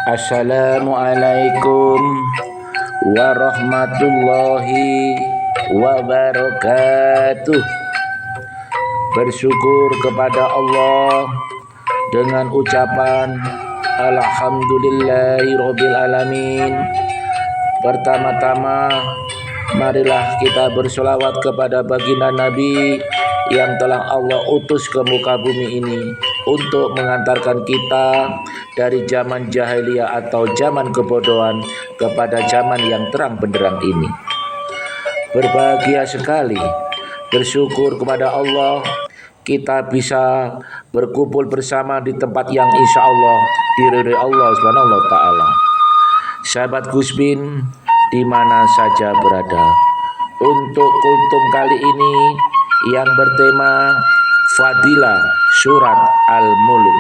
Assalamualaikum warahmatullahi wabarakatuh. Bersyukur kepada Allah dengan ucapan Alhamdulillahirabbil alamin. Pertama-tama marilah kita bersolawat kepada baginda Nabi yang telah Allah utus ke muka bumi ini untuk mengantarkan kita dari zaman jahiliyah atau zaman kebodohan kepada zaman yang terang benderang ini. Berbahagia sekali, bersyukur kepada Allah kita bisa berkumpul bersama di tempat yang insya Allah diridhoi Allah Subhanahu wa Ta'ala. Sahabat Gusbin di mana saja berada, untuk kultum kali ini yang bertema Fadilah Surat Al-Mulk.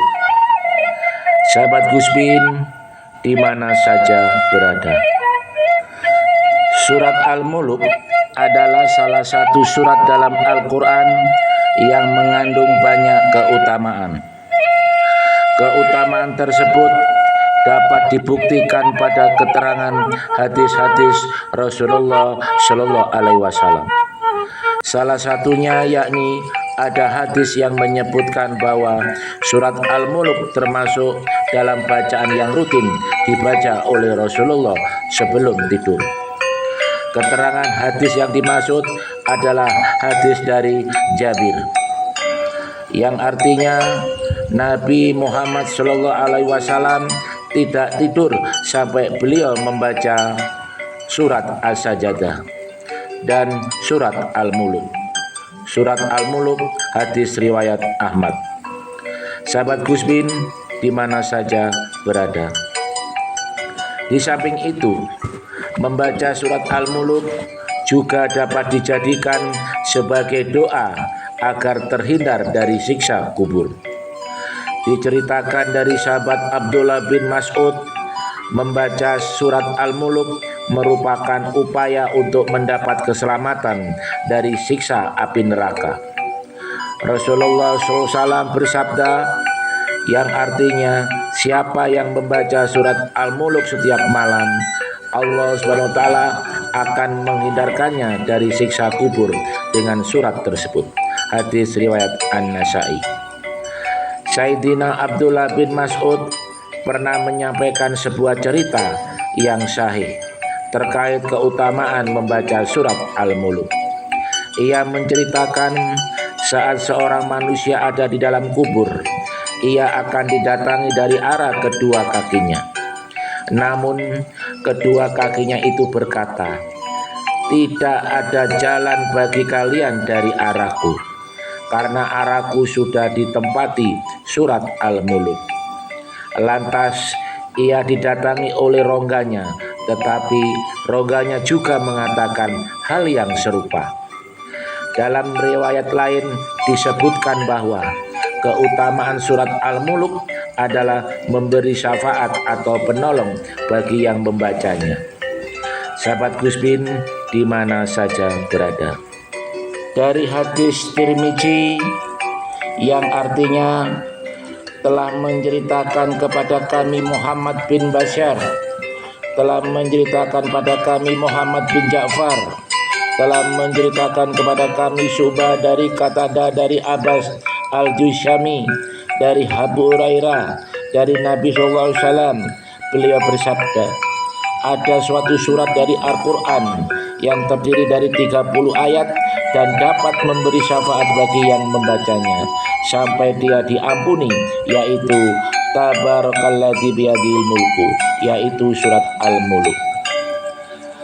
Sahabat Gusbin di mana saja berada, Surat Al-Mulk adalah salah satu surat dalam Al-Quran yang mengandung banyak keutamaan. Keutamaan tersebut dapat dibuktikan pada keterangan hadis-hadis Rasulullah Shallallahu Alaihi Wasallam. Salah satunya yakni ada hadis yang menyebutkan bahwa surat Al-Mulk termasuk dalam bacaan yang rutin dibaca oleh Rasulullah sebelum tidur. Keterangan hadis yang dimaksud adalah hadis dari Jabir, yang artinya Nabi Muhammad Shallallahu Alaihi Wasallam tidak tidur sampai beliau membaca surat As-Sajdah dan surat Al-Mulk. Surat Al-Mulk hadis riwayat Ahmad. Sahabat Gusbin di mana saja berada, di samping itu membaca surat Al-Mulk juga dapat dijadikan sebagai doa agar terhindar dari siksa kubur. Diceritakan dari sahabat Abdullah bin Mas'ud, membaca surat Al-Mulk merupakan upaya untuk mendapat keselamatan dari siksa api neraka. Rasulullah SAW bersabda, yang artinya siapa yang membaca surat Al-Mulk setiap malam, Allah SWT akan menghindarkannya dari siksa kubur dengan surat tersebut. Hadis riwayat An-Nasa'i. Sayyidina Abdullah bin Mas'ud pernah menyampaikan sebuah cerita yang sahih terkait keutamaan membaca surat Al-Mulk. Ia menceritakan saat seorang manusia ada di dalam kubur, ia akan didatangi dari arah kedua kakinya. Namun kedua kakinya itu berkata, "Tidak ada jalan bagi kalian dari arahku, karena arahku sudah ditempati surat Al-Mulk." Lantas ia didatangi oleh rongganya, tetapi rongganya juga mengatakan hal yang serupa. Dalam riwayat lain disebutkan bahwa keutamaan surat Al-Mulk adalah memberi syafaat atau penolong bagi yang membacanya. Sahabat Gusbin di mana saja berada, dari hadis Tirmizi yang artinya telah menceritakan kepada kami Muhammad bin Bashar, telah menceritakan pada kami Muhammad bin Ja'far, telah menceritakan kepada kami Syu'bah dari Qatadah, dari Abbas Al-Jushami, dari Abu Hurairah, dari Nabi SAW. Beliau bersabda, ada suatu surat dari Al-Quran yang terdiri dari 30 ayat dan dapat memberi syafaat bagi yang membacanya sampai dia diampuni, yaitu Tabarakalladzi biyadihil mulku, yaitu surat Al-Mulk.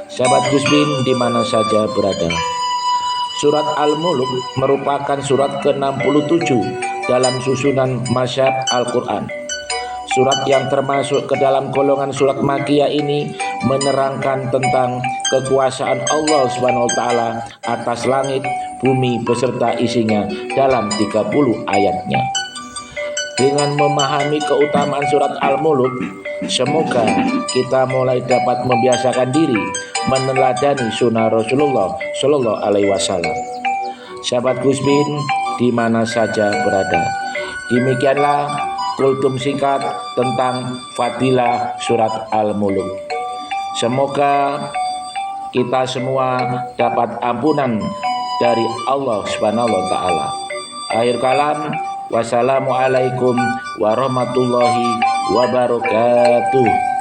Sahabat Gusbin di mana saja berada, surat Al-Mulk merupakan surat ke-67 dalam susunan mazhab Al-Quran. Surat yang termasuk ke dalam golongan surat Makkiyah ini menerangkan tentang kekuasaan Allah SWT atas langit, bumi beserta isinya dalam 30 ayatnya. Dengan memahami keutamaan surat Al-Mulk, semoga kita mulai dapat membiasakan diri meneladani sunnah Rasulullah Shallallahu Alaihi Wasallam. Sahabat Gusbin di mana saja berada, demikianlah kultum singkat tentang fadilah surat Al-Mulk. Semoga kita semua dapat ampunan dari Allah Subhanahu wa taala. Akhir kalam, wassalamualaikum warahmatullahi wabarakatuh.